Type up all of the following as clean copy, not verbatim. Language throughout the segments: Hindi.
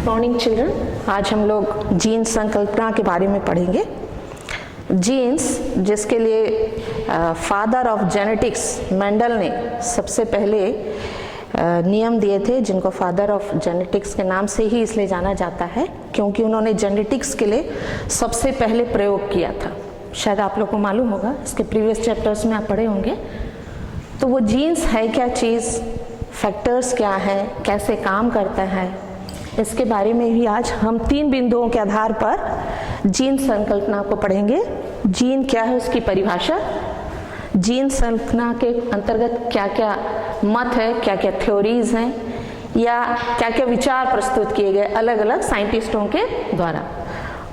मॉर्निंग चिल्ड्रन, आज हम लोग जीन्स संकल्पना के बारे में पढ़ेंगे। जीन्स, जिसके लिए फादर ऑफ जेनेटिक्स मेंडल ने सबसे पहले नियम दिए थे, जिनको फादर ऑफ जेनेटिक्स के नाम से ही इसलिए जाना जाता है क्योंकि उन्होंने जेनेटिक्स के लिए सबसे पहले प्रयोग किया था। शायद आप लोग को मालूम होगा, इसके प्रीवियस चैप्टर्स में आप पढ़े होंगे। तो वो जीन्स है क्या चीज़, फैक्टर्स क्या है, कैसे काम करता है, इसके बारे में भी आज हम 3 बिंदुओं के आधार पर जीन संकल्पना को पढ़ेंगे। जीन क्या है, उसकी परिभाषा, जीन संकल्पना के अंतर्गत क्या क्या मत है, क्या क्या थ्योरीज हैं या क्या क्या विचार प्रस्तुत किए गए अलग अलग साइंटिस्टों के द्वारा,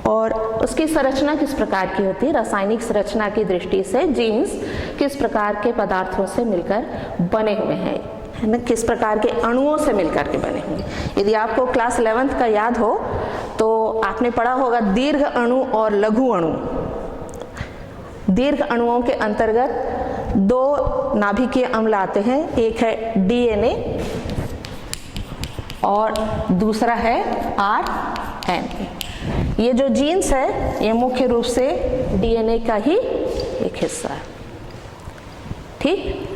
और उसकी संरचना किस प्रकार की होती है, रासायनिक संरचना की दृष्टि से जीन्स किस प्रकार के पदार्थों से मिलकर बने हुए हैं, है ना, किस प्रकार के अणुओं से मिलकर के बने होंगे। यदि आपको क्लास 11th का याद हो तो आपने पढ़ा होगा दीर्घ अणु और लघु अणु। दीर्घ अणुओं के अंतर्गत 2 नाभिकीय अम्ल आते हैं, एक है डीएनए और दूसरा है आरएनए। ये जो जीन्स है ये मुख्य रूप से डीएनए का ही एक हिस्सा है। ठीक,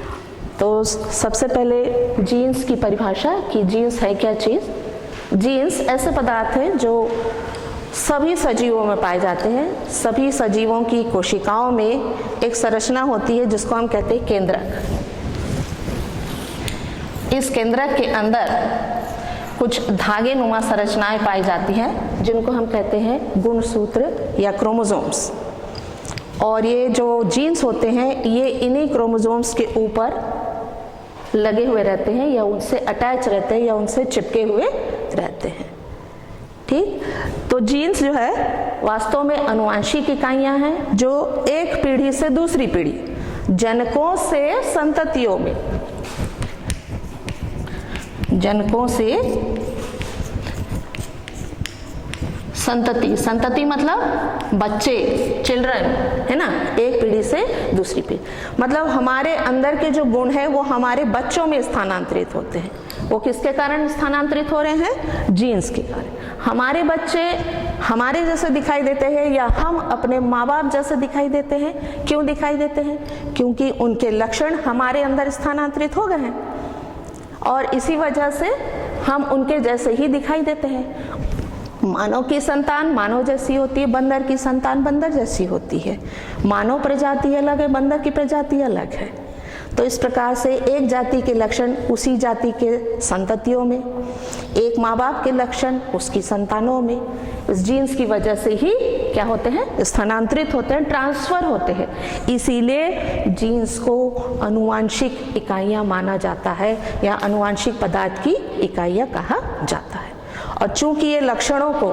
तो सबसे पहले जीन्स की परिभाषा कि जीन्स है क्या चीज़। जीन्स ऐसे पदार्थ हैं जो सभी सजीवों में पाए जाते हैं। सभी सजीवों की कोशिकाओं में एक संरचना होती है जिसको हम कहते हैं केंद्रक। इस केंद्रक के अंदर कुछ धागे नुमा संरचनाएं पाई जाती हैं जिनको हम कहते हैं गुणसूत्र या क्रोमोसोम्स। और ये जो जीन्स होते हैं ये इन्हीं क्रोमोसोम्स के ऊपर लगे हुए रहते हैं या उनसे अटैच रहते हैं या उनसे चिपके हुए रहते हैं। ठीक, तो जीन्स जो है वास्तव में आनुवंशिक इकाइयां हैं जो एक पीढ़ी से दूसरी पीढ़ी, जनकों से संततियों में, जनकों से संतति, संतति मतलब बच्चे, चिल्ड्रन, है ना, एक पीढ़ी से दूसरी पीढ़ी, मतलब हमारे अंदर के जो गुण है वो हमारे बच्चों में स्थानांतरित होते हैं। वो किसके कारण स्थानांतरित हो रहे हैं? जीन्स के कारण। हमारे बच्चे हमारे जैसे दिखाई देते हैं या हम अपने माँ बाप जैसे दिखाई देते हैं। क्यों दिखाई देते हैं? क्योंकि उनके लक्षण हमारे अंदर स्थानांतरित हो गए हैं और इसी वजह से हम उनके जैसे ही दिखाई देते हैं। मानव की संतान मानव जैसी होती है, बंदर की संतान बंदर जैसी होती है। मानव प्रजाति अलग है, बंदर की प्रजाति अलग है। तो इस प्रकार से एक जाति के लक्षण उसी जाति के संततियों में, एक माँ बाप के लक्षण उसकी संतानों में, इस जीन्स की वजह से ही क्या होते हैं? स्थानांतरित होते हैं, ट्रांसफर होते हैं। इसीलिए जीन्स को आनुवंशिक इकाइयां माना जाता है या आनुवंशिक पदार्थ की इकाइयां कहा जाता है। और चूंकि ये लक्षणों को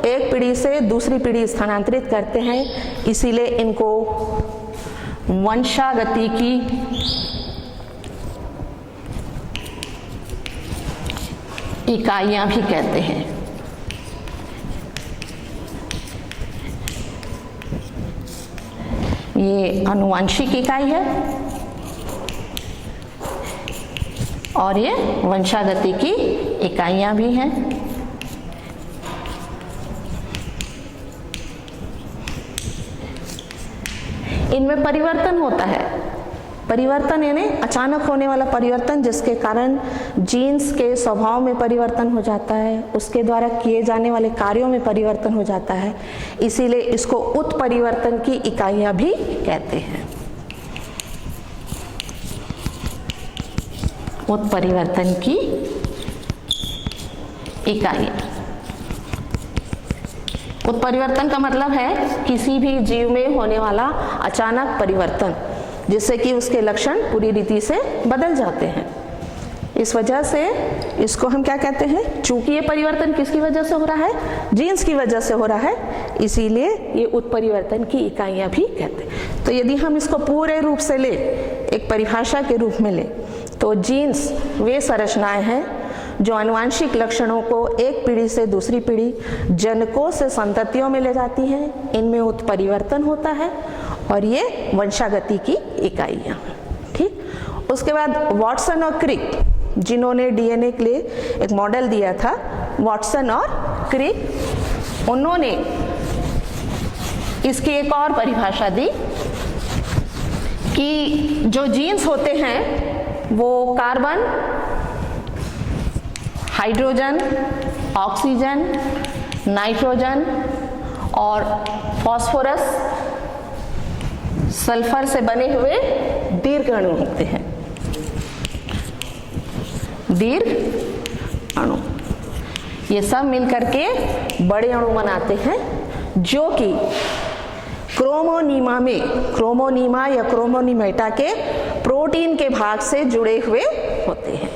एक पीढ़ी से दूसरी पीढ़ी स्थानांतरित करते हैं, इसीलिए इनको वंशागति की इकाइयां भी कहते हैं। ये आनुवंशिक इकाई है और ये वंशागति की इकाइयां भी हैं। इनमें परिवर्तन होता है। परिवर्तन यानी अचानक होने वाला परिवर्तन, जिसके कारण जीन्स के स्वभाव में परिवर्तन हो जाता है, उसके द्वारा किए जाने वाले कार्यों में परिवर्तन हो जाता है। इसीलिए इसको उत्परिवर्तन की इकाइयां भी कहते हैं। उत्परिवर्तन की इकाइयां। उत्परिवर्तन का मतलब है किसी भी जीव में होने वाला अचानक परिवर्तन, जिससे कि उसके लक्षण पूरी रीति से बदल जाते हैं। इस वजह से इसको हम क्या कहते हैं? चूंकि ये परिवर्तन किसकी वजह से हो रहा है? जीन्स की वजह से हो रहा है, इसीलिए ये उत्परिवर्तन की इकाइयां भी कहते हैं। तो यदि हम इसको पूरे रूप से ले, एक परिभाषा के रूप में ले, तो जीन्स वे संरचनाएं हैं जो आनुवंशिक लक्षणों को एक पीढ़ी से दूसरी पीढ़ी, जनकों से संततियों में ले जाती हैं। इनमें उत्परिवर्तन होता है और ये वंशागति की इकाइयां। ठीक, उसके बाद वॉटसन और क्रिक जिन्होंने डीएनए के लिए एक मॉडल दिया था, वॉटसन और क्रिक, उन्होंने इसकी एक और परिभाषा दी कि जो जीन्स होते हैं वो कार्बन, हाइड्रोजन, ऑक्सीजन, नाइट्रोजन और फास्फोरस, सल्फर से बने हुए दीर्घ अणु होते हैं। दीर्घ अणु ये सब मिलकर के बड़े अणु बनाते हैं, जो कि क्रोमोनीमा या क्रोमोनीमेटा के प्रोटीन के भाग से जुड़े हुए होते हैं।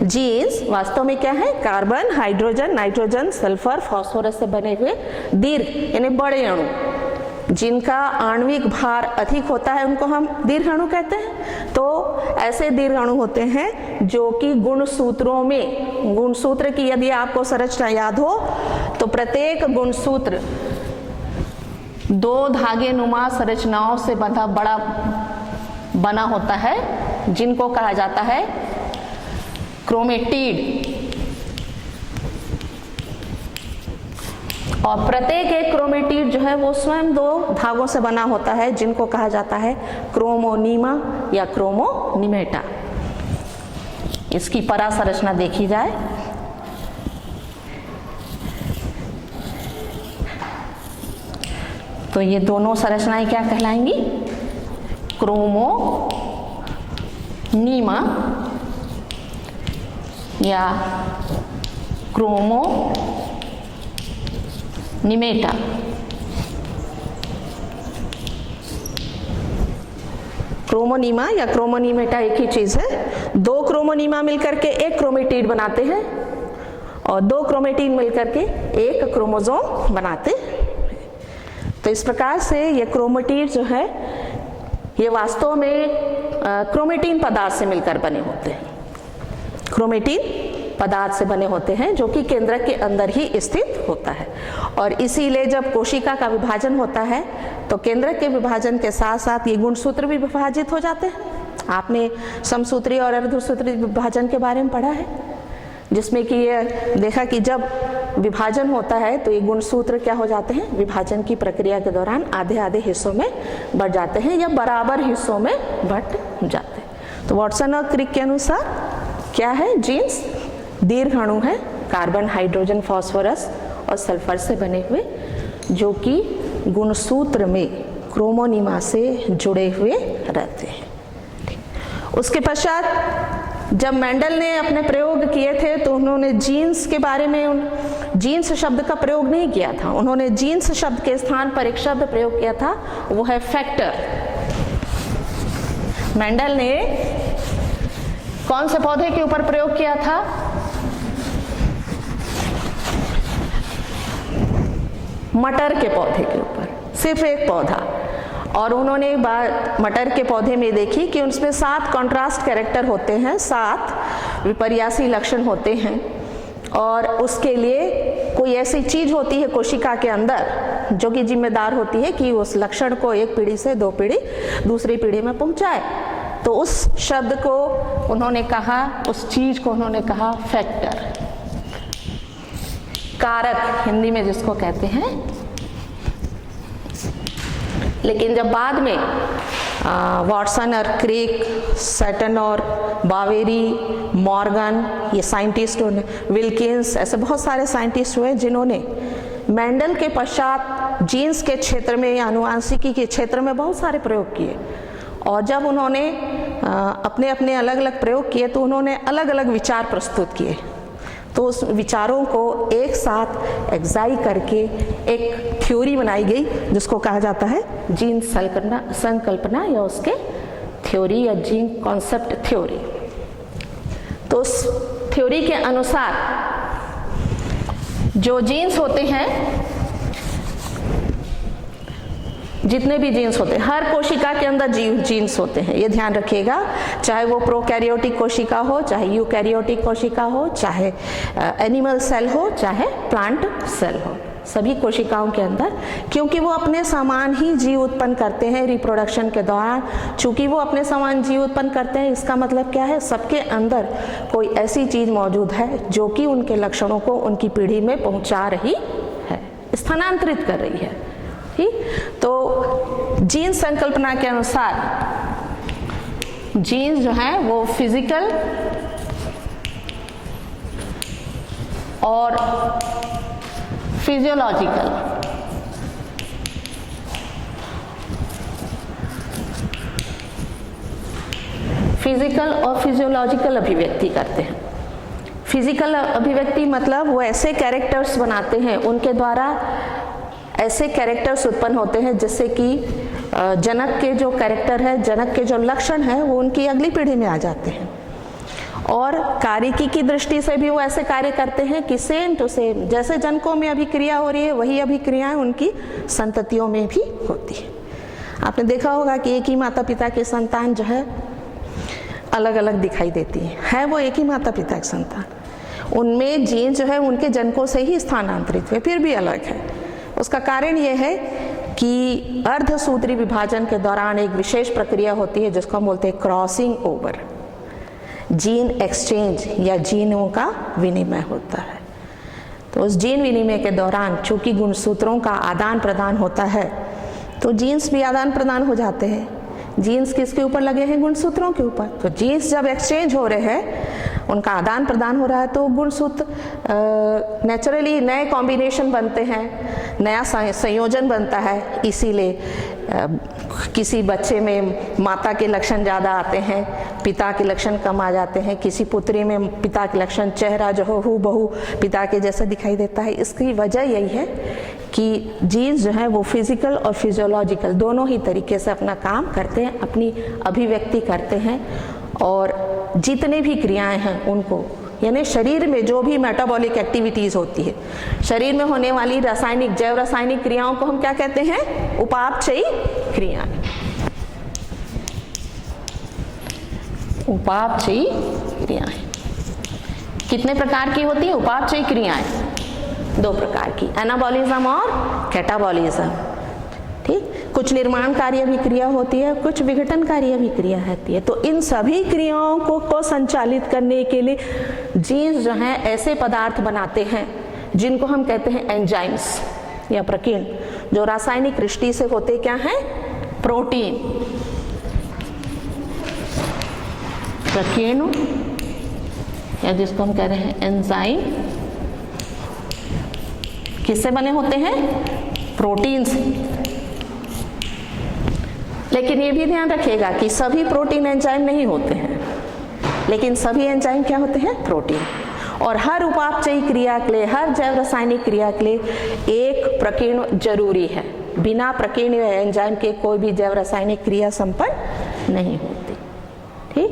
जीन्स वास्तव में क्या है? Carbon, hydrogen, nitrogen, sulphur, phosphorus से बने हुए दीर्घ यानी बड़े अणु, जिनका आणविक भार अधिक होता है उनको हम दीर्घ अणु कहते हैं। तो ऐसे दीर्घ अणु होते हैं जो कि गुणसूत्रों में, गुणसूत्र की यदि आपको संरचना याद हो तो प्रत्येक गुणसूत्र 2 धागे नुमा संरचनाओं से बना होता है, जिनको कहा जाता है क्रोमेटिड। और प्रत्येक एक क्रोमेटिड जो है वो स्वयं 2 धागों से बना होता है, जिनको कहा जाता है क्रोमोनीमा या क्रोमोनीमेटा। इसकी परा संरचना देखी जाए तो ये दोनों संरचनाएं क्या कहलाएंगी? क्रोमोनीमा या क्रोमोनीमेटा। क्रोमोनीमा या क्रोमोनीमेटा एक ही चीज है। 2 क्रोमोनीमा मिलकर के एक क्रोमेटिड बनाते हैं और 2 क्रोमेटिड मिलकर के एक क्रोमोसोम बनाते हैं। तो इस प्रकार से ये क्रोमेटिड जो है ये वास्तव में क्रोमेटिन पदार्थ से मिलकर बने होते हैं। क्रोमेटिन पदार्थ से बने होते हैं जो कि केंद्रक के अंदर ही स्थित होता है। और इसीलिए जब कोशिका का विभाजन होता है तो केंद्रक के विभाजन के साथ साथ ये गुणसूत्र भी विभाजित हो जाते हैं। आपने समसूत्री और अर्धसूत्री विभाजन के बारे में पढ़ा है, जिसमें कि ये देखा कि जब विभाजन होता है तो ये गुणसूत्र क्या हो जाते हैं? विभाजन की प्रक्रिया के दौरान आधे आधे हिस्सों में बंट जाते हैं या बराबर हिस्सों में बंट जाते हैं। तो वॉटसन और क्रिक के अनुसार क्या है? जीन्स दीर्घ अणु है, कार्बन, हाइड्रोजन, फास्फोरस और सल्फर से बने हुए, जो कि गुणसूत्र में क्रोमोनीमा से जुड़े हुए रहते हैं। उसके पश्चात जब मेंडल ने अपने प्रयोग किए थे तो उन्होंने जीन्स के बारे में जीन्स शब्द का प्रयोग नहीं किया था। उन्होंने जीन्स शब्द के स्थान पर एक शब्द प्रयोग किया था, वो है फैक्टर। मेंडल ने कौन से पौधे के ऊपर प्रयोग किया था? मटर के पौधे के ऊपर, सिर्फ एक पौधा। और उन्होंने एक बार मटर के पौधे में देखी कि उसमें 7 कॉन्ट्रास्ट कैरेक्टर होते हैं, 7 विपर्यासी लक्षण होते हैं। और उसके लिए कोई ऐसी चीज होती है कोशिका के अंदर जो कि जिम्मेदार होती है कि उस लक्षण को एक पीढ़ी से 2 पीढ़ी दूसरी पीढ़ी में पहुंचाए। तो उस शब्द को उन्होंने कहा, उस चीज को उन्होंने कहा फैक्टर, कारक हिंदी में जिसको कहते हैं। लेकिन जब बाद में वॉटसन और क्रिक, सैटन और बावेरी, मॉर्गन, ये साइंटिस्ट, विल्किंस, ऐसे बहुत सारे साइंटिस्ट हुए जिन्होंने मेंडल के पश्चात जीन्स के क्षेत्र में या आनुवांशिकी के क्षेत्र में बहुत सारे प्रयोग किए। और जब उन्होंने अपने अपने अलग अलग प्रयोग किए तो उन्होंने अलग अलग विचार प्रस्तुत किए। तो उस विचारों को एक साथ एग्जाई करके एक थ्योरी बनाई गई जिसको कहा जाता है जीन संकल्पना या उसके थ्योरी या जीन कॉन्सेप्ट थ्योरी। तो उस थ्योरी के अनुसार जो जीन्स होते हैं, जितने भी जीन्स होते हैं, हर कोशिका के अंदर जीन्स होते हैं, ये ध्यान रखिएगा। चाहे वो प्रोकैरियोटिक कोशिका हो, चाहे यूकैरियोटिक कोशिका हो, चाहे एनिमल सेल हो, चाहे प्लांट सेल हो, सभी कोशिकाओं के अंदर, क्योंकि वो अपने समान ही जीव उत्पन्न करते हैं रिप्रोडक्शन के दौरान। चूंकि वो अपने समान जीव उत्पन्न करते हैं, इसका मतलब क्या है, सबके अंदर कोई ऐसी चीज मौजूद है जो कि उनके लक्षणों को उनकी पीढ़ी में पहुंचा रही है, स्थानांतरित कर रही है। ठीक, तो जीन संकल्पना के अनुसार जीन्स जो है वो फिजिकल और फिजियोलॉजिकल अभिव्यक्ति करते हैं। फिजिकल अभिव्यक्ति मतलब वो ऐसे कैरेक्टर्स बनाते हैं, उनके द्वारा ऐसे कैरेक्टर्स उत्पन्न होते हैं जिससे कि जनक के जो कैरेक्टर है, जनक के जो लक्षण है, वो उनकी अगली पीढ़ी में आ जाते हैं। और कार्यकी की दृष्टि से भी वो ऐसे कार्य करते हैं कि सेम टू सेम जैसे जनकों में अभिक्रिया हो रही है, वही अभिक्रियाएं उनकी संततियों में भी होती है। आपने देखा होगा कि एक ही माता पिता की संतान जो है अलग अलग दिखाई देती है वो एक ही माता पिता की संतान, उनमें जीन जो है उनके जनकों से ही स्थानांतरित हुए, फिर भी अलग है। उसका कारण ये है कि अर्धसूत्री विभाजन के दौरान एक विशेष प्रक्रिया होती है जिसको हम बोलते हैं क्रॉसिंग ओवर, जीन एक्सचेंज या जीनों का विनिमय होता है। तो उस जीन विनिमय के दौरान चूंकि गुणसूत्रों का आदान प्रदान होता है, तो जीन्स भी आदान प्रदान हो जाते हैं। जीन्स किसके ऊपर लगे हैं, गुणसूत्रों के ऊपर। तो जीन्स जब एक्सचेंज हो रहे हैं, उनका आदान प्रदान हो रहा है, तो गुणसूत्र नेचुरली नए कॉम्बिनेशन बनते हैं, नया संयोजन बनता है। इसीलिए किसी बच्चे में माता के लक्षण ज़्यादा आते हैं, पिता के लक्षण कम आ जाते हैं। किसी पुत्री में पिता के लक्षण, चेहरा जो हो हूबहू पिता के जैसा दिखाई देता है। इसकी वजह यही है कि जीन्स जो है वो फिजिकल और फिजियोलॉजिकल दोनों ही तरीके से अपना काम करते हैं, अपनी अभिव्यक्ति करते हैं। और जितने भी क्रियाएं हैं उनको, यानी शरीर में जो भी मेटाबॉलिक एक्टिविटीज होती है, शरीर में होने वाली रासायनिक जैव रासायनिक क्रियाओं को हम क्या कहते हैं, उपापचयी क्रियाएं। उपापचयी क्रियाएं कितने प्रकार की होती है? उपापचयी क्रियाएं 2 प्रकार की, एनाबॉलिज्म और कैटाबॉलिज्म। ठीक, कुछ निर्माण कार्य अभिक्रिया होती है, कुछ विघटन कार्य अभिक्रिया होती है। तो इन सभी क्रियाओं को संचालित करने के लिए जीन्स जो हैं ऐसे पदार्थ बनाते हैं जिनको हम कहते हैं एंजाइम्स या प्रकीर्ण, जो रासायनिक दृष्टि से होते क्या हैं, प्रोटीन। प्रकीर्ण या जिसको हम कह रहे हैं एंजाइम, किससे बने होते हैं, प्रोटीन से। लेकिन ये भी ध्यान रखिएगा कि सभी प्रोटीन एंजाइम नहीं होते हैं, लेकिन सभी एंजाइम क्या होते हैं, प्रोटीन। और हर उपापचयी क्रिया के लिए, हर जैव रासायनिक क्रिया के लिए एक प्रकीर्ण जरूरी है। बिना प्रकीर्ण एंजाइम के कोई भी जैव रासायनिक क्रिया संपन्न नहीं होती। ठीक,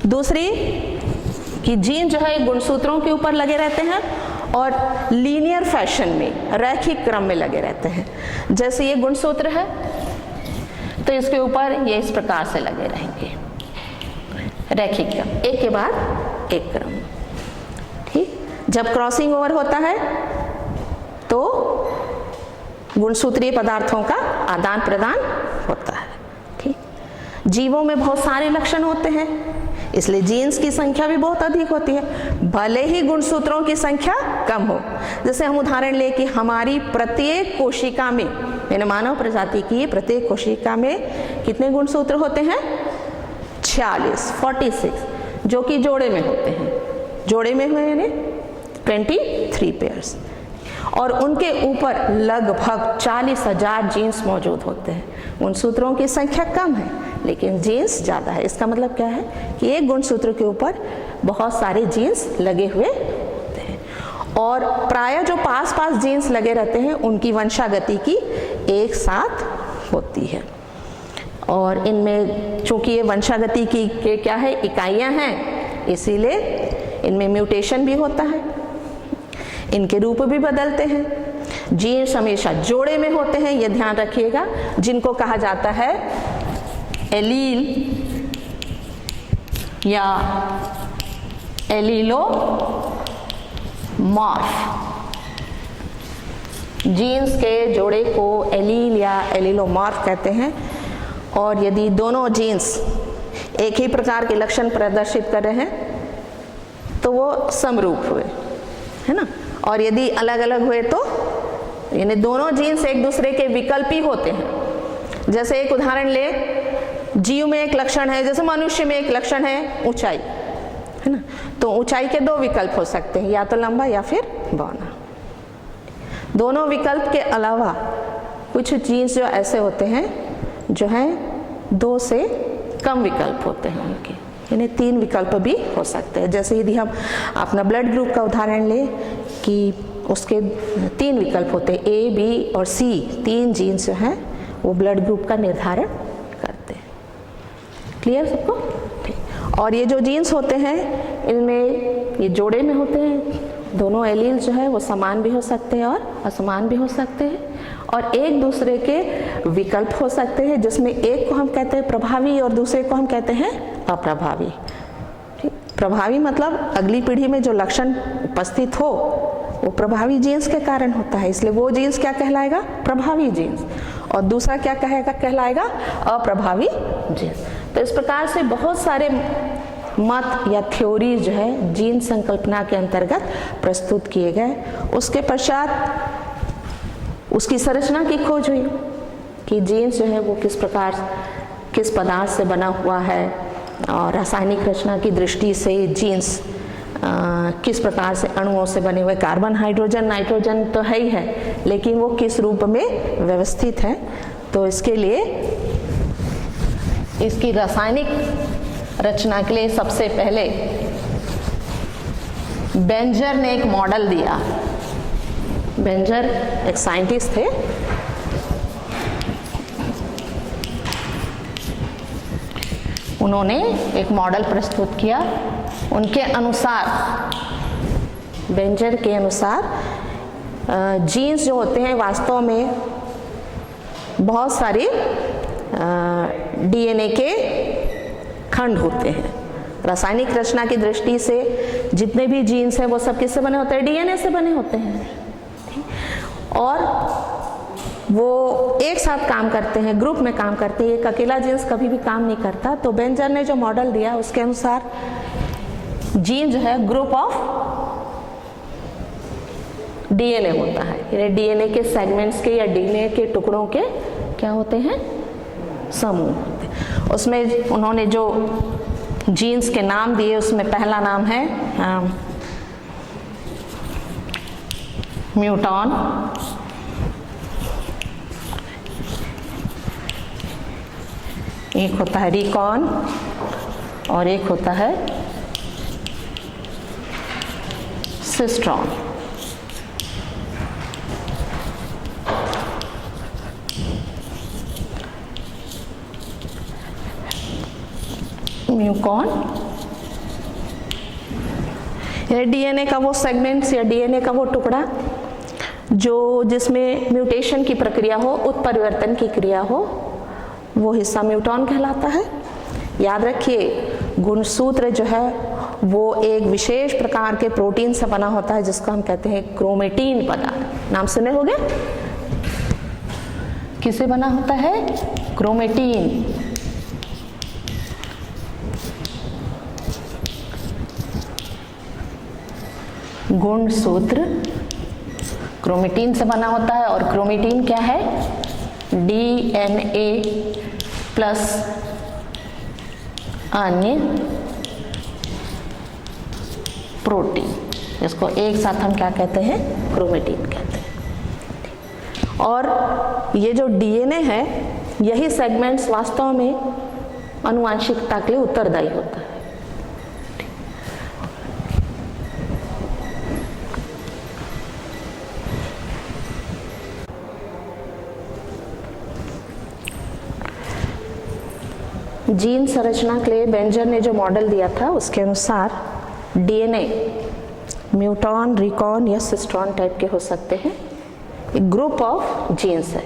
दूसरी कि जीन जो है गुणसूत्रों के ऊपर लगे रहते हैं और लीनियर फैशन में, रैखिक क्रम में लगे रहते हैं। जैसे ये गुणसूत्र है तो इसके ऊपर ये इस प्रकार से लगे रहेंगे, रैखिक क्रम, एक के बाद एक क्रम। ठीक, जब क्रॉसिंग ओवर होता है तो गुणसूत्रीय पदार्थों का आदान प्रदान होता है। ठीक, जीवों में बहुत सारे लक्षण होते हैं, इसलिए जीन्स की संख्या भी बहुत अधिक होती है, भले ही गुणसूत्रों की संख्या कम हो। जैसे हम उदाहरण ले कि हमारी प्रत्येक कोशिका में, यानी मानव प्रजाति की प्रत्येक कोशिका में कितने गुणसूत्र होते हैं, 46 जो कि जोड़े में होते हैं। जोड़े में हुए यानी 23 पेयर्स, और उनके ऊपर लगभग 40,000 जीन्स मौजूद होते हैं। गुणसूत्रों की संख्या कम है लेकिन जीन्स ज़्यादा है। इसका मतलब क्या है कि एक गुणसूत्र के ऊपर बहुत सारे जीन्स लगे हुए होते हैं। और प्रायः जो पास पास जीन्स लगे रहते हैं उनकी वंशागति की एक साथ होती है। और इनमें चूंकि ये वंशागति की के क्या है, इकाइयां हैं, इसीलिए इनमें म्यूटेशन भी होता है, इनके रूप भी बदलते हैं। जीन्स हमेशा जोड़े में होते हैं, ये ध्यान रखिएगा, जिनको कहा जाता है एलील या एलीलोमॉर्फ। जीन्स के जोड़े को एलील या एलिलोमॉर्फ कहते हैं, और यदि दोनों जीन्स एक ही प्रकार के लक्षण प्रदर्शित कर रहे हैं तो वो समरूप हुए, है ना। और यदि अलग अलग हुए तो यानी दोनों जीन्स एक दूसरे के विकल्पी होते हैं। जैसे एक उदाहरण ले, जीव में एक लक्षण है, जैसे मनुष्य में एक लक्षण है ऊंचाई, है ना, तो ऊंचाई के दो विकल्प हो सकते हैं, या तो लंबा या फिर बौना। दोनों विकल्प के अलावा कुछ जीन्स जो ऐसे होते हैं जो हैं 2 से कम विकल्प होते हैं उनके, यानी 3 विकल्प भी हो सकते हैं। जैसे यदि हम अपना ब्लड ग्रुप का उदाहरण लें कि उसके 3 विकल्प होते हैं, ए, बी और सी, 3 जीन्स जो हैं वो ब्लड ग्रुप का निर्धारण करते हैं। क्लियर सबको? ठीक। और ये जो जीन्स होते हैं इनमें ये जोड़े में होते हैं, दोनों एलील जो है वो समान भी हो सकते हैं और असमान भी हो सकते हैं, और एक दूसरे के विकल्प हो सकते हैं, जिसमें एक को हम कहते हैं प्रभावी और दूसरे को हम कहते हैं अप्रभावी। ठीक। प्रभावी मतलब अगली पीढ़ी में जो लक्षण उपस्थित हो वो प्रभावी जीन्स के कारण होता है, इसलिए वो जीन्स क्या कहलाएगा? प्रभावी जीन्स। और दूसरा क्या कहलाएगा? अप्रभावी जीन्स। तो इस प्रकार से बहुत सारे मत या थ्योरी जो है जीन संकल्पना के अंतर्गत प्रस्तुत किए गए। उसके पश्चात उसकी संरचना की खोज हुई कि जीन्स जो है वो किस प्रकार, किस पदार्थ से बना हुआ है, और रासायनिक रचना की दृष्टि से जीन्स किस प्रकार से अणुओं से बने हुए, कार्बन, हाइड्रोजन, नाइट्रोजन तो है ही है, लेकिन वो किस रूप में व्यवस्थित है। तो इसके लिए इसकी रासायनिक रचना के लिए सबसे पहले बेंजर ने एक मॉडल दिया। बेंजर एक साइंटिस्ट थे, उन्होंने एक मॉडल प्रस्तुत किया। उनके अनुसार, बेंजर के अनुसार जीन्स जो होते हैं वास्तव में बहुत सारी डीएनए के खंड होते हैं। रासायनिक रचना की दृष्टि से जितने भी जीन्स हैं वो सब किससे बने होते हैं? डीएनए से बने होते हैं। और वो एक साथ काम करते हैं, ग्रुप में काम करते हैं, एक अकेला जीन्स कभी भी काम नहीं करता। तो बेंजर ने जो मॉडल दिया उसके अनुसार जीन जो है ग्रुप ऑफ डीएनए होता है, यानी डीएनए के सेगमेंट्स के या डीएनए के टुकड़ों के क्या होते हैं? समूह होते हैं। उसमें उन्होंने जो जीन्स के नाम दिए उसमें पहला नाम है म्यूटॉन, एक होता है रिकॉन और एक होता है सिस्ट्रॉन। म्यूकॉन डीएनए का वो सेगमेंट्स या डीएनए का वो टुकड़ा जो जिसमें म्यूटेशन की प्रक्रिया हो, उत्परिवर्तन की क्रिया हो, वो हिस्सा म्यूटॉन कहलाता है। याद रखिए गुणसूत्र जो है वो एक विशेष प्रकार के प्रोटीन से बना होता है जिसको हम कहते हैं क्रोमेटीन पदार्थ। नाम सुने होंगे? किससे बना होता है? क्रोमेटीन। गुणसूत्र क्रोमेटीन से बना होता है, और क्रोमेटीन क्या है? डीएनए प्लस अन्य प्रोटीन, इसको एक साथ हम क्या कहते हैं? क्रोमेटीन कहते हैं। और ये जो डीएनए है यही सेगमेंट्स वास्तव में आनुवंशिकता के लिए उत्तरदायी होता है। जीन संरचना के लिए बेंजर ने जो मॉडल दिया था उसके अनुसार डीएनए म्यूटॉन, रिकॉन या सिस्ट्रॉन टाइप के हो सकते हैं। एक ग्रुप ऑफ जीन्स है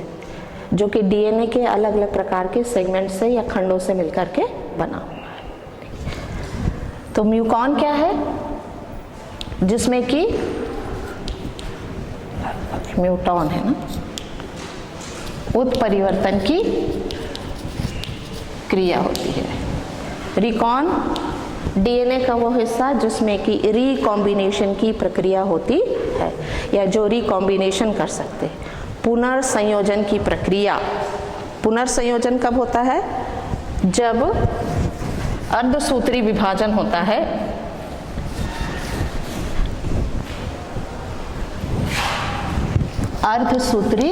जो कि डीएनए के अलग अलग प्रकार के सेगमेंट से या खंडों से मिलकर के बना हुआ है। तो म्यूकॉन क्या है? जिसमें कि म्यूटॉन है ना, उत्परिवर्तन की क्रिया होती है। रिकॉन डीएनए का वो हिस्सा जिसमें कि रिकॉम्बिनेशन की प्रक्रिया होती है, या जो रिकॉम्बिनेशन कर सकते हैं। पुनर्संयोजन की प्रक्रिया, पुनर्संयोजन कब होता है? जब अर्धसूत्री विभाजन होता है, अर्धसूत्री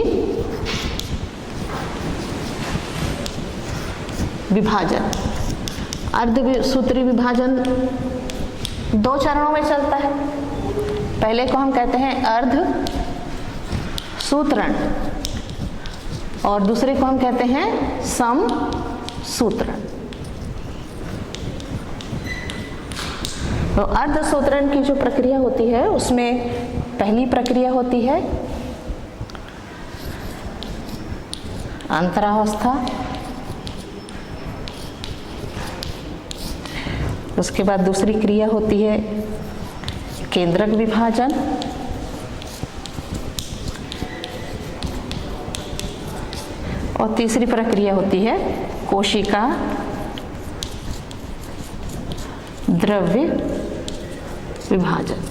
विभाजन। अर्धसूत्री विभाजन दो चरणों में चलता है। पहले को हम कहते हैं अर्ध सूत्रण और दूसरे को हम कहते हैं सम सूत्रण। तो अर्धसूत्रण की जो प्रक्रिया होती है उसमें पहली प्रक्रिया होती है अंतरावस्था, उसके बाद दूसरी क्रिया होती है केंद्रक विभाजन, और तीसरी प्रक्रिया होती है कोशिका द्रव्य विभाजन।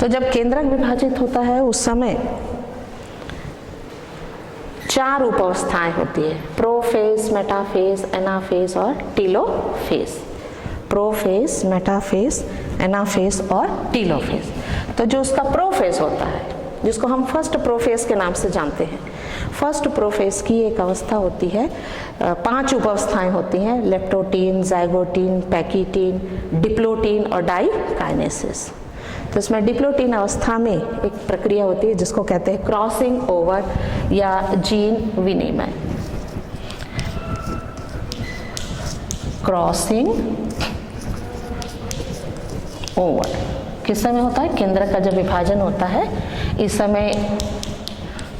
तो जब केंद्रक विभाजित होता है उस समय 4 उपावस्थाएं होती है, प्रोफेज, मेटाफेज, एनाफेज और टीलोफेज। प्रोफेज, मेटाफेज, एनाफेज और टीलोफेज। तो जो उसका प्रोफेज होता है, जिसको हम फर्स्ट प्रोफेज के नाम से जानते हैं, फर्स्ट प्रोफेज की एक अवस्था होती है, 5 उपावस्थाएं होती हैं, लेप्टोटीन, जाइगोटीन, पैकीटीन, डिप्लोटीन और डाइकाइनेसिस। तो इसमें डिप्लोटीन अवस्था में एक प्रक्रिया होती है जिसको कहते हैं क्रॉसिंग ओवर या जीन विनिमय। क्रॉसिंग ओवर किस समय होता है? केंद्रक का जब विभाजन होता है, इस समय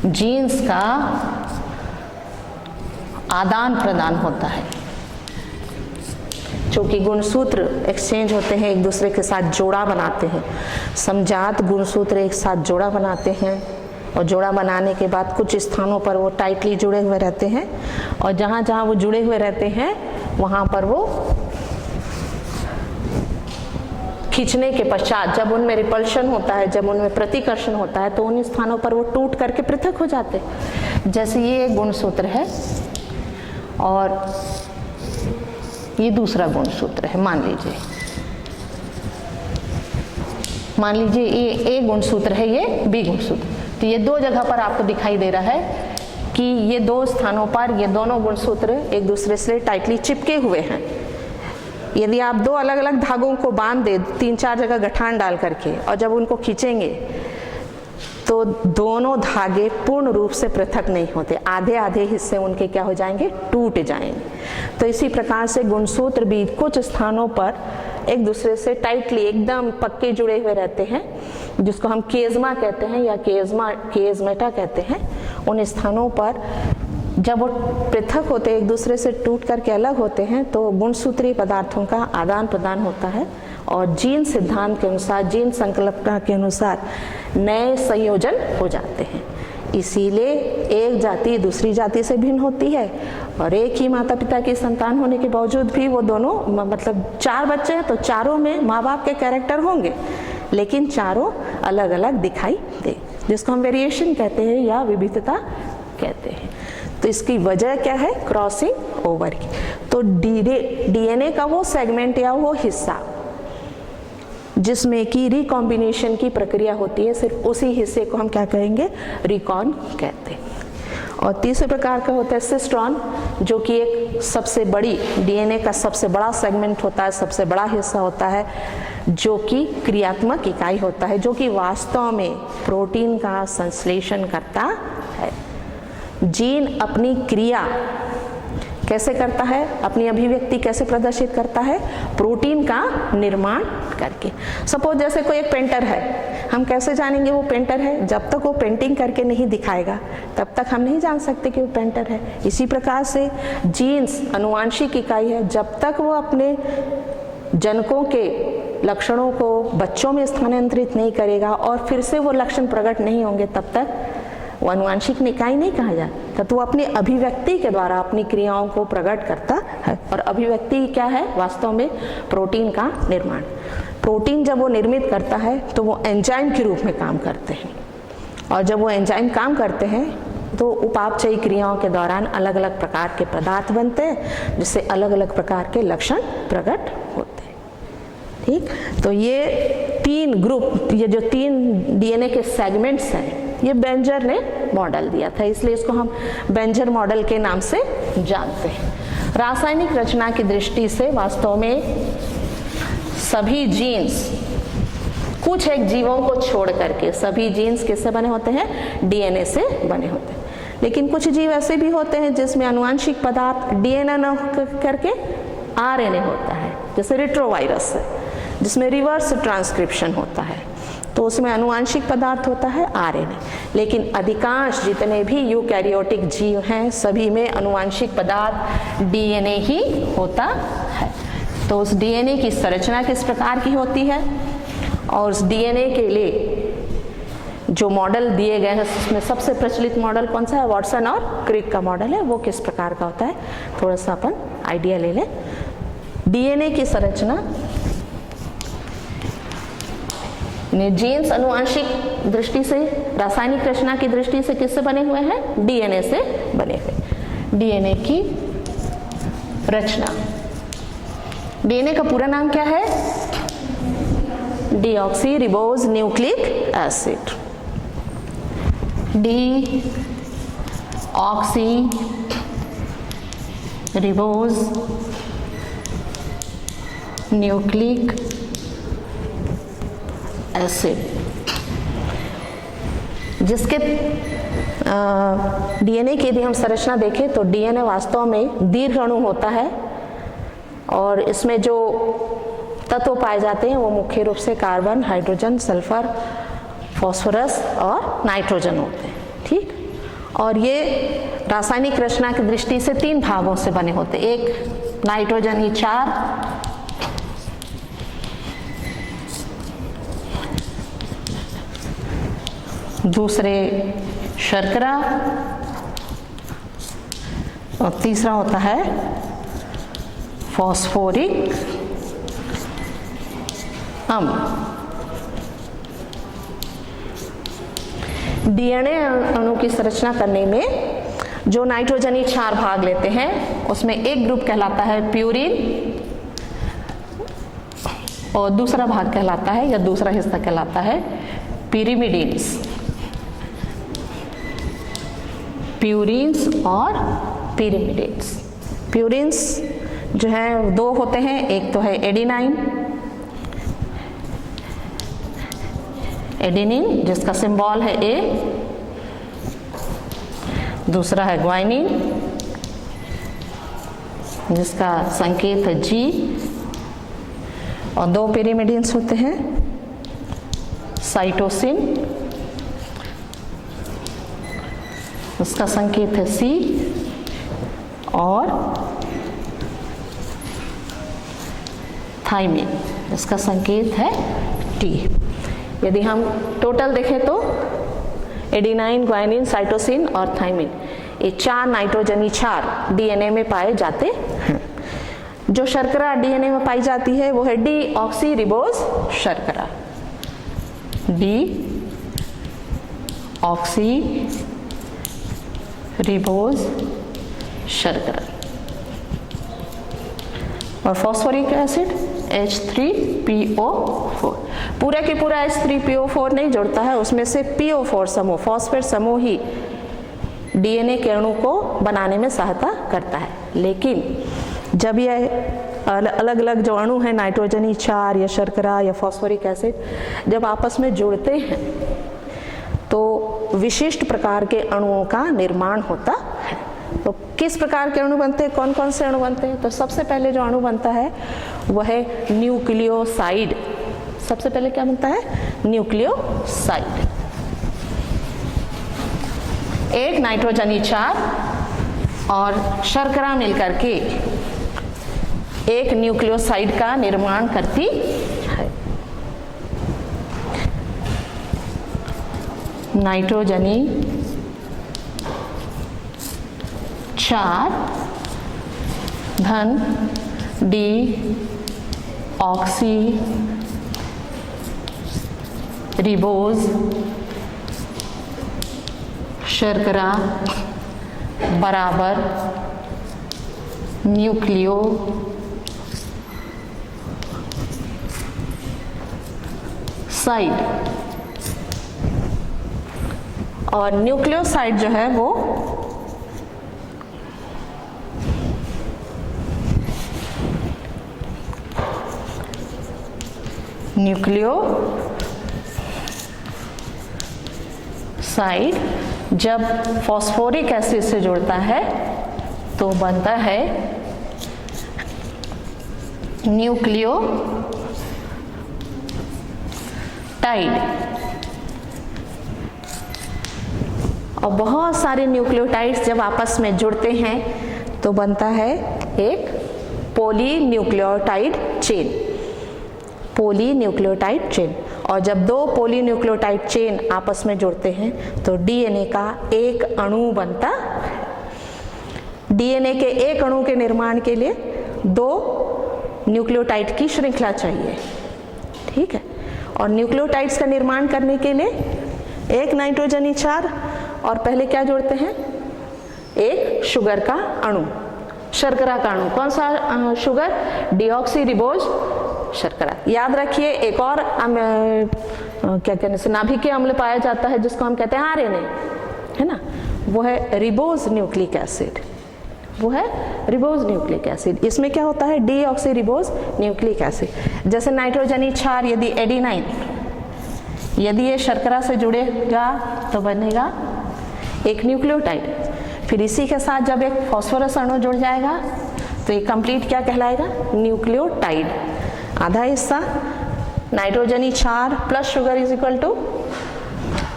जीन्स का आदान प्रदान होता है, चूंकि गुणसूत्र एक्सचेंज होते हैं, एक दूसरे के साथ जोड़ा बनाते हैं। समजात गुणसूत्र एक साथ जोड़ा बनाते हैं और जोड़ा बनाने के बाद कुछ स्थानों पर वो टाइटली जुड़े हुए रहते हैं, और जहाँ जहाँ वो जुड़े हुए रहते हैं वहाँ पर वो खींचने के पश्चात जब उनमें रिपल्शन होता है, जब उनमें प्रतिकर्षण होता है, तो उन स्थानों पर वो टूट करके पृथक हो जाते हैं। जैसे ये एक गुणसूत्र है और ये दूसरा गुणसूत्र है, मान लीजिए ये ए गुणसूत्र है, ये बी गुणसूत्र। तो ये 2 जगह पर आपको दिखाई दे रहा है कि ये 2 स्थानों पर ये दोनों गुणसूत्र एक दूसरे से टाइटली चिपके हुए हैं। यदि आप 2 अलग अलग धागों को बांध दे 3-4 जगह गठान डाल करके, और जब उनको खींचेंगे तो दोनों धागे पूर्ण रूप से पृथक नहीं होते, आधे आधे हिस्से उनके क्या हो जाएंगे? टूट जाएंगे। तो इसी प्रकार से गुणसूत्र भी कुछ स्थानों पर एक दूसरे से टाइटली एकदम पक्के जुड़े हुए रहते हैं, जिसको हम केज़मा कहते हैं या केज़मेटा कहते हैं। उन स्थानों पर जब वो पृथक होते हैं, एक दूसरे से टूट करके अलग होते हैं, तो गुणसूत्रीय पदार्थों का आदान प्रदान होता है और जीन सिद्धांत के अनुसार, जीन संकल्पना के अनुसार नए संयोजन हो जाते हैं। इसीलिए एक जाति दूसरी जाति से भिन्न होती है, और एक ही माता पिता की संतान होने के बावजूद भी वो दोनों, मतलब 4 बच्चे हैं तो चारों में माँ बाप के कैरेक्टर होंगे, लेकिन चारों अलग अलग दिखाई दे, जिसको हम वेरिएशन कहते हैं या विविधता कहते हैं। तो इसकी वजह क्या है? क्रॉसिंग ओवर की। तो डीएनए का वो सेगमेंट या वो हिस्सा जिसमें कि रिकॉम्बिनेशन की प्रक्रिया होती है, सिर्फ उसी हिस्से को हम क्या कहेंगे? रिकॉन कहते हैं। और तीसरे प्रकार का होता है सिस्ट्रॉन, जो कि एक सबसे बड़ी डीएनए का सबसे बड़ा सेगमेंट होता है, सबसे बड़ा हिस्सा होता है, जो कि क्रियात्मक इकाई होता है, जो कि वास्तव में प्रोटीन का संश्लेषण करता है। जीन अपनी क्रिया कैसे करता है, अपनी अभिव्यक्ति कैसे प्रदर्शित करता है? प्रोटीन का निर्माण करके। सपोज जैसे कोई एक पेंटर है, हम कैसे जानेंगे वो पेंटर है? जब तक वो पेंटिंग करके नहीं दिखाएगा तब तक हम नहीं जान सकते कि वो पेंटर है। इसी प्रकार से जीन्स अनुवांशिक इकाई है, जब तक वो अपने जनकों के लक्षणों को बच्चों में स्थानांतरित नहीं करेगा और फिर से वो लक्षण प्रकट नहीं होंगे तब तक वो आनुवांशिक निकाय नहीं कहा जाता। तो वो अपनी अभिव्यक्ति के द्वारा अपनी क्रियाओं को प्रकट करता है। और अभिव्यक्ति क्या है? वास्तव में प्रोटीन का निर्माण। प्रोटीन जब वो निर्मित करता है तो वो एंजाइम के रूप में काम करते हैं, और जब वो एंजाइम काम करते हैं तो उपापचयी क्रियाओं के दौरान अलग अलग प्रकार के पदार्थ बनते हैं, जिससे अलग अलग प्रकार के लक्षण प्रकट होते हैं। ठीक, तो ये 3 ग्रुप, ये जो 3 डीएनए के सेगमेंट्स हैं, ये बेंजर ने मॉडल दिया था, इसलिए इसको हम बेंजर मॉडल के नाम से जानते हैं। रासायनिक रचना की दृष्टि से वास्तव में सभी जीन्स, कुछ एक जीवों को छोड़ करके सभी जीन्स किससे बने होते हैं? डीएनए से बने होते हैं। लेकिन कुछ जीव ऐसे भी होते हैं जिसमें आनुवांशिक पदार्थ डीएनए न करके आरएनए होता है, जैसे रेट्रोवायरस है जिसमें रिवर्स ट्रांसक्रिप्शन होता है, तो उसमें आनुवांशिक पदार्थ होता है आरएनए। लेकिन अधिकांश जितने भी यूकैरियोटिक जीव हैं सभी में आनुवांशिक पदार्थ डीएनए ही होता है। तो उस डीएनए की संरचना किस प्रकार की होती है और उस डीएनए के लिए जो मॉडल दिए गए हैं उसमें सबसे प्रचलित मॉडल कौन सा है? वाटसन और क्रिक का मॉडल है। वो किस प्रकार का होता है थोड़ा सा अपन आइडिया ले लें। डीएनए की संरचना, जीन्स आनुवांशिक दृष्टि से, रासायनिक रचना की दृष्टि से किससे बने हुए हैं? डीएनए से बने हुए। डीएनए की रचना, डीएनए का पूरा नाम क्या है? Deoxy ribose nucleic acid. Deoxy ribose nucleic acid, जिसके डीएनए की यदि हम संरचना देखें तो डीएनए वास्तव में दीर्घ अणु होता है और इसमें जो तत्व पाए जाते हैं वो मुख्य रूप से कार्बन, हाइड्रोजन, सल्फर, फास्फोरस और नाइट्रोजन होते हैं। ठीक, और ये रासायनिक रचना की दृष्टि से 3 भागों से बने होते हैं। एक नाइट्रोजनी 4, दूसरे शर्करा और तीसरा होता है फॉस्फोरिक अम्ल। डीएनए अणु की संरचना करने में जो नाइट्रोजनी 4 भाग लेते हैं उसमें एक ग्रुप कहलाता है प्यूरिन और दूसरा भाग कहलाता है या दूसरा हिस्सा कहलाता है पिरिमिडिन्स। प्यूरिन्स और पिरिमिडिन्स। प्यूरिन्स जो है 2 होते हैं, एक तो है एडिनाइन, एडेनिन जिसका सिंबल है ए, दूसरा है ग्वाइनिन जिसका संकेत है जी, और 2 पिरिमिडिन्स होते हैं साइटोसिन, उसका संकेत है सी, और थाइमिन इसका संकेत है टी। यदि हम टोटल देखें तो एडिनाइन, ग्वाइनिन, साइटोसिन और थाइमिन, ये 4 नाइट्रोजनी 4 डीएनए में पाए जाते हैं। जो शर्करा डीएनए में पाई जाती है वो है डीऑक्सी रिबोज शर्करा। डीऑक्सी रिबोज शर्करा। और फॉस्फोरिक एसिड H3PO4, पूरा के पूरा H3PO4 नहीं जुड़ता है, उसमें से PO4 समूह, फॉस्फेट समूह ही डीएनए के अणु को बनाने में सहायता करता है। लेकिन जब यह अलग अलग जो अणु हैं नाइट्रोजनी 4 या शर्करा या फॉस्फोरिक एसिड जब आपस में जुड़ते हैं तो विशिष्ट प्रकार के अणुओं का निर्माण होता है। तो किस प्रकार के अणु बनते हैं, कौन कौन से अणु बनते हैं? तो सबसे पहले जो अणु बनता है वह है न्यूक्लियोसाइड। सबसे पहले क्या बनता है? न्यूक्लियोसाइड। एक नाइट्रोजनी 4 और शर्करा मिलकर के एक न्यूक्लियोसाइड का निर्माण करती है। नाइट्रोजनी 4 धन डी ऑक्सी रिबोज शर्करा बराबर न्यूक्लियो साइड। और न्यूक्लियोसाइड जो है वो न्यूक्लियोसाइड जब फॉस्फोरिक एसिड से जुड़ता है तो बनता है न्यूक्लियोटाइड। और बहुत सारे न्यूक्लियोटाइड्स जब आपस में जुड़ते हैं तो बनता है एक पॉलीन्यूक्लियोटाइड चेन। Polynucleotide chain. और जब दो पॉलीन्यूक्लियोटाइड चेन आपस में जुड़ते हैं तो डीएनए का एक अणु बनता है। डीएनए के एक अणु के निर्माण के लिए दो न्यूक्लियोटाइड की श्रृंखला चाहिए, ठीक है। और न्यूक्लियोटाइड्स का निर्माण करने के लिए एक नाइट्रोजनी 4 और पहले क्या जोड़ते हैं, एक शुगर का अणु, शर्करा का अणु। कौन सा शुगर? डीऑक्सी रिबोज शर्करा। याद रखिए एक और क्या कहने से नाभिकीय अम्ल पाया जाता है जिसको हम कहते हैं आरएनए, है ना, वो है रिबोज न्यूक्लिक एसिड। वो है रिबोज न्यूक्लिक एसिड। इसमें क्या होता है? Deoxy ribose nucleic acid. जैसे नाइट्रोजनी 4 यदि एडिनाइन, यदि ये शर्करा से जुड़ेगा तो बनेगा एक न्यूक्लियोटाइड। फिर इसी के साथ जब एक फॉस्फोरस अणु जुड़ जाएगा तो ये कंप्लीट क्या कहलाएगा? न्यूक्लियोटाइड। आधा हिस्सा नाइट्रोजनी 4 plus sugar is equal to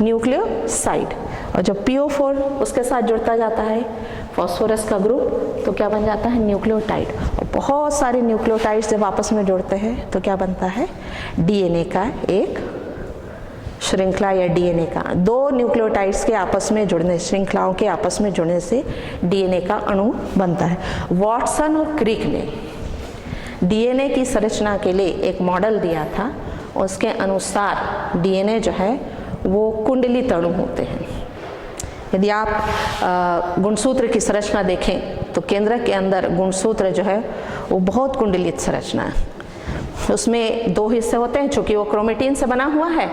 nucleoside. और जब PO4 उसके साथ जुड़ता जाता है फॉस्फोरस का ग्रुप तो क्या बन जाता है? न्यूक्लियोटाइड। और बहुत सारे न्यूक्लियोटाइड्स जब आपस में जुड़ते हैं तो क्या बनता है? डीएनए का एक श्रृंखला या डीएनए का दो न्यूक्लियोटाइड्स के आपस में जुड़ने, श्रृंखलाओं के आपस में जुड़ने से डीएनए का अणु बनता है। वॉटसन और क्रिक ने डीएनए की संरचना के लिए एक मॉडल दिया था। उसके अनुसार डीएनए जो है वो कुंडलित अणु होते हैं। यदि आप गुणसूत्र की संरचना देखें तो केंद्र के अंदर गुणसूत्र जो है वो बहुत कुंडलित संरचना है। उसमें दो हिस्से होते हैं, चूंकि वो क्रोमेटिन से बना हुआ है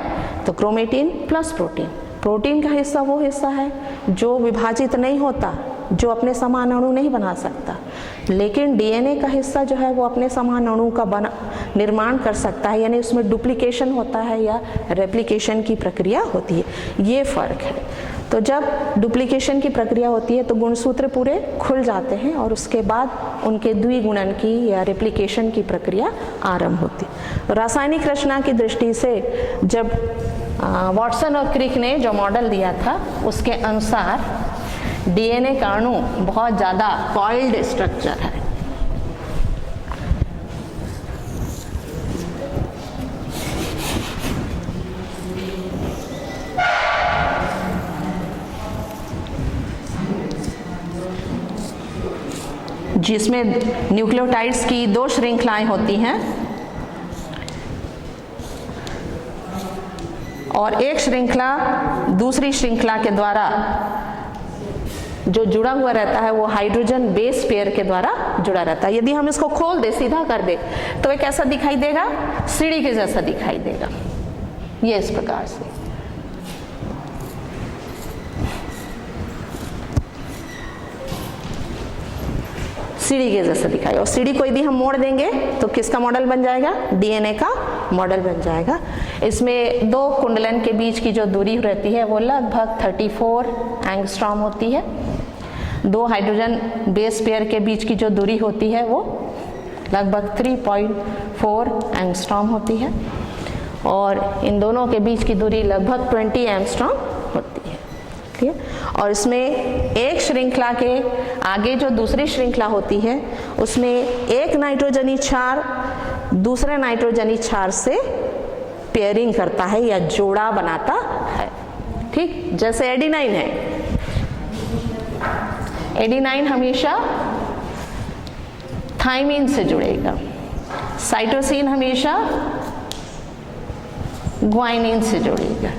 तो क्रोमेटिन प्लस प्रोटीन। प्रोटीन का हिस्सा वो हिस्सा है जो विभाजित नहीं होता, जो अपने समान अणु नहीं बना सकता, लेकिन डीएनए का हिस्सा जो है वो अपने समान अणु का निर्माण कर सकता है, यानी उसमें डुप्लीकेशन होता है या रेप्लिकेशन की प्रक्रिया होती है। ये फर्क है। तो जब डुप्लीकेशन की प्रक्रिया होती है तो गुणसूत्र पूरे खुल जाते हैं और उसके बाद उनके द्विगुणन की या रेप्लिकेशन की प्रक्रिया आरंभ होती है। रासायनिक रचना की दृष्टि से जब वॉटसन और क्रिक ने जो मॉडल दिया था उसके अनुसार डीएनए का अणु बहुत ज़्यादा कॉइल्ड स्ट्रक्चर है। जिसमें न्यूक्लियोटाइड्स की दो श्रृंखलाएं होती हैं और एक श्रृंखला दूसरी श्रृंखला के द्वारा जो जुड़ा हुआ रहता है वो हाइड्रोजन बेस पेयर के द्वारा जुड़ा रहता है। यदि हम इसको खोल दे, सीधा कर दे तो ये कैसा दिखाई देगा? सीढ़ी के जैसा दिखाई देगा। ये इस प्रकार से। सीढ़ी के जैसा दिखाई। और सीढ़ी को यदि हम मोड़ देंगे तो किसका मॉडल बन जाएगा? डीएनए का मॉडल बन जाएगा। इसमें दो कुंडलन के बीच की जो दूरी रहती है वो लगभग 34 एंगस्ट्रॉम होती है। दो हाइड्रोजन बेस पेयर के बीच की जो दूरी होती है वो लगभग 3.4 एंगस्ट्रॉम होती है और इन दोनों के बीच की दूरी लगभग 20 एंगस्ट्रॉम होती है। ठीक है। और इसमें एक श्रृंखला के आगे जो दूसरी श्रृंखला होती है उसमें एक नाइट्रोजनी 4 दूसरे नाइट्रोजनी क्षार से पेयरिंग करता है या जोड़ा बनाता है। ठीक, जैसे एडिनाइन है, एडिनाइन हमेशा थाइमीन से जुड़ेगा, साइटोसिन हमेशा ग्वाइनिन से जुड़ेगा।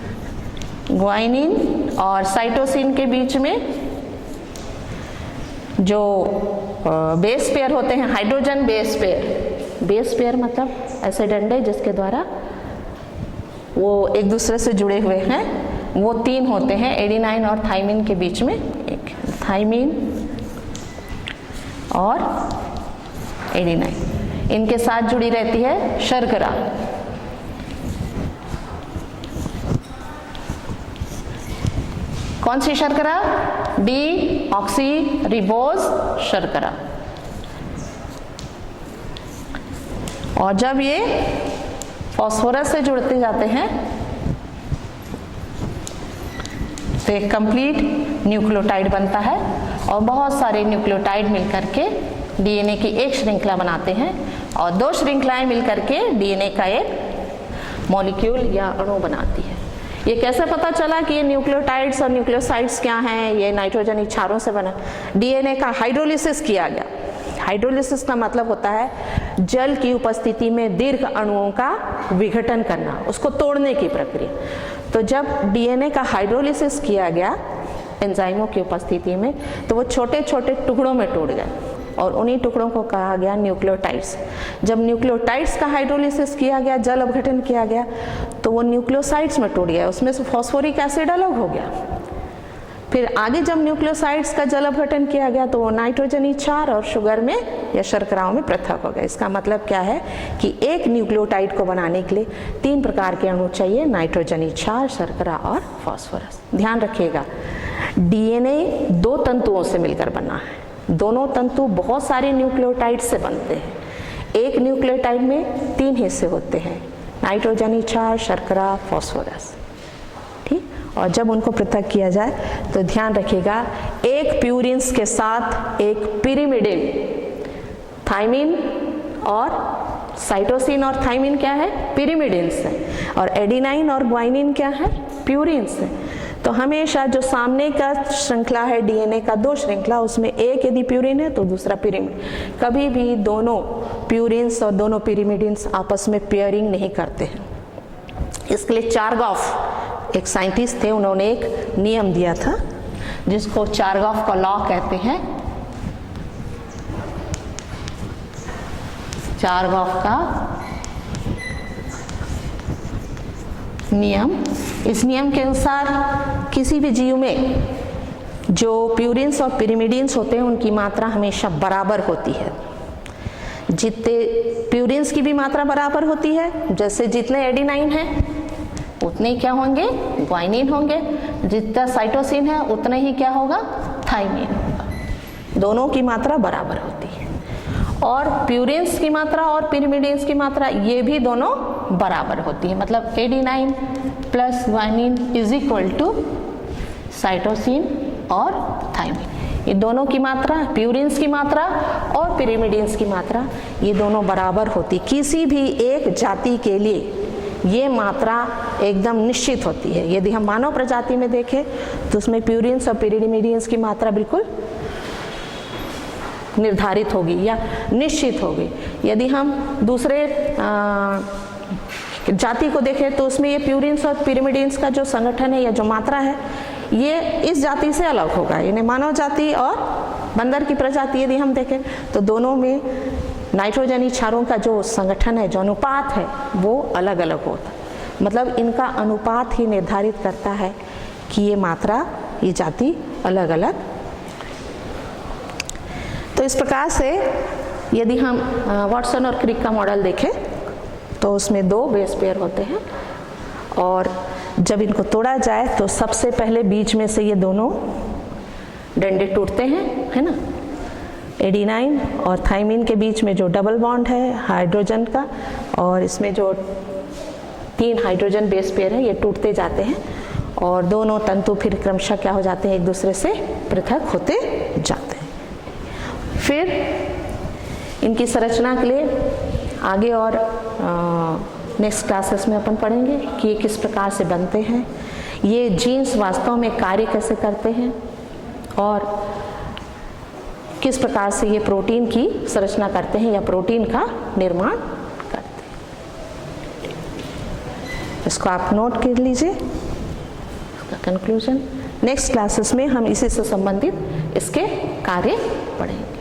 ग्वाइनिन और साइटोसिन के बीच में जो बेस पेयर होते हैं, hydrogen base pair, base pair मतलब ऐसे डंडे जिसके द्वारा वो एक दूसरे से जुड़े हुए हैं, वो 3 होते हैं एडिनाइन और थाइमिन के बीच में। एक थाइमिन और एडिनाइन, इनके साथ जुड़ी रहती है शर्करा। कौन सी शर्करा? डी ऑक्सी रिबोज शर्करा। और जब ये फास्फोरस से जुड़ते जाते हैं तो एक कंप्लीट न्यूक्लियोटाइड बनता है और बहुत सारे न्यूक्लियोटाइड मिलकर के डीएनए की एक श्रृंखला बनाते हैं और 2 श्रृंखलाएं मिलकर के डीएनए का एक मॉलिक्यूल या अणु बनाती है। ये कैसे पता चला कि ये न्यूक्लियोटाइड्स और न्यूक्लियोसाइड्स क्या हैं? ये नाइट्रोजन क्षारों से बना। डीएनए का हाइड्रोलिसिस किया गया। हाइड्रोलिसिस का मतलब होता है जल की उपस्थिति में दीर्घ अणुओं का विघटन करना, उसको तोड़ने की प्रक्रिया। तो जब डीएनए का हाइड्रोलिसिस किया गया एंजाइमों की उपस्थिति में, तो वो छोटे छोटे टुकड़ों में टूट गए और उन्हीं टुकड़ों को कहा गया न्यूक्लियोटाइड्स। जब न्यूक्लियोटाइड्स का हाइड्रोलिसिस किया गया, जल अपघटन किया गया, तो वो न्यूक्लियोसाइड्स में टूट गया, उसमें से फॉस्फोरिक एसिड अलग हो गया। फिर आगे जब न्यूक्लियोसाइड्स का जल अपघटन किया गया तो वो नाइट्रोजनी क्षार और शुगर में या शर्कराओं में पृथक हो गया। इसका मतलब क्या है कि एक न्यूक्लियोटाइड को बनाने के लिए 3 प्रकार के अणु चाहिए, नाइट्रोजनी क्षार, शर्करा और फास्फोरस। ध्यान रखिएगा, डीएनए 2 तंतुओं से मिलकर बना है। दोनों तंतु बहुत सारे न्यूक्लियोटाइड से बनते हैं। एक न्यूक्लियोटाइड में 3 हिस्से होते हैं, नाइट्रोजनी क्षार, शर्करा, फास्फोरस। ठीक, और जब उनको पृथक किया जाए तो ध्यान रखिएगा, एक प्यूरिन्स के साथ एक पिरिमिडिन, थाइमिन और साइटोसिन और थाइमिन क्या है? पिरिमिडिन्स है। और एडिनाइन और ग्वाइनिन क्या है? प्यूरिन्स है। तो हमेशा जो सामने का श्रृंखला है डीएनए का 2 श्रृंखला, उसमें एक यदि प्यूरिन है तो दूसरा पिरिमिड। कभी भी दोनों प्यूरिन्स और दोनों पिरिमिडिन्स आपस में पेयरिंग नहीं करते हैं। इसके लिए चारगॉफ एक साइंटिस्ट थे, उन्होंने एक नियम दिया था जिसको चारगॉफ का लॉ कहते हैं। चारगॉफ का नियम, इस नियम के अनुसार किसी भी जीव में जो प्यूरिन्स और पिरिमिडिन्स होते हैं उनकी मात्रा हमेशा बराबर होती है। जितने प्यूरिन्स की भी मात्रा बराबर होती है, जैसे जितने एडिनाइन है उतने ही क्या होंगे? ग्वाइनिन होंगे। जितना साइटोसिन है उतने ही क्या होगा? थाइमिन होगा। दोनों की मात्रा बराबर होती है। और प्यूरिन्स की मात्रा और पिरिमिडिन्स की मात्रा ये भी दोनों बराबर होती है। मतलब adenine plus guanine is equal to cytosine और थाइमिन। ये दोनों की मात्रा, प्यूरिन्स की मात्रा और पिरिमिडिन्स की मात्रा, ये दोनों बराबर होती। किसी भी एक जाति के लिए ये मात्रा एकदम निश्चित होती है। यदि हम मानव प्रजाति में देखें तो उसमें प्यूरिन्स और पिरिमिडिन्स की मात्रा बिल्कुल निर्धारित होगी या निश्चित होगी। यदि हम दूसरे जाति को देखें तो उसमें ये प्यूरिन्स और पिरिमिडिन्स का जो संगठन है या जो मात्रा है ये इस जाति से अलग होगा। यानी मानव जाति और बंदर की प्रजाति यदि हम देखें तो दोनों में नाइट्रोजनी क्षारों का जो संगठन है, जो अनुपात है, वो अलग अलग होता है। मतलब इनका अनुपात ही निर्धारित करता है कि ये मात्रा, ये जाति अलग अलग। तो इस प्रकार से यदि हम वाटसन और क्रिक का मॉडल देखें तो उसमें 2 बेस पेयर होते हैं और जब इनको तोड़ा जाए तो सबसे पहले बीच में से ये दोनों डंडे टूटते हैं, है ना। एडिनाइन और थाइमिन के बीच में जो डबल बॉन्ड है हाइड्रोजन का, और इसमें जो 3 हाइड्रोजन बेस पेयर है, ये टूटते जाते हैं और दोनों तंतु फिर क्रमशः क्या हो जाते हैं? एक दूसरे से पृथक होते जाते हैं। फिर इनकी संरचना के लिए आगे और नेक्स्ट क्लासेस में अपन पढ़ेंगे कि ये किस प्रकार से बनते हैं, ये जीन्स वास्तव में कार्य कैसे करते हैं और किस प्रकार से ये प्रोटीन की संरचना करते हैं या प्रोटीन का निर्माण करते हैं। इसको आप नोट कर लीजिए, इसका कंक्लूजन। नेक्स्ट क्लासेस में हम इसी से संबंधित इसके कार्य पढ़ेंगे।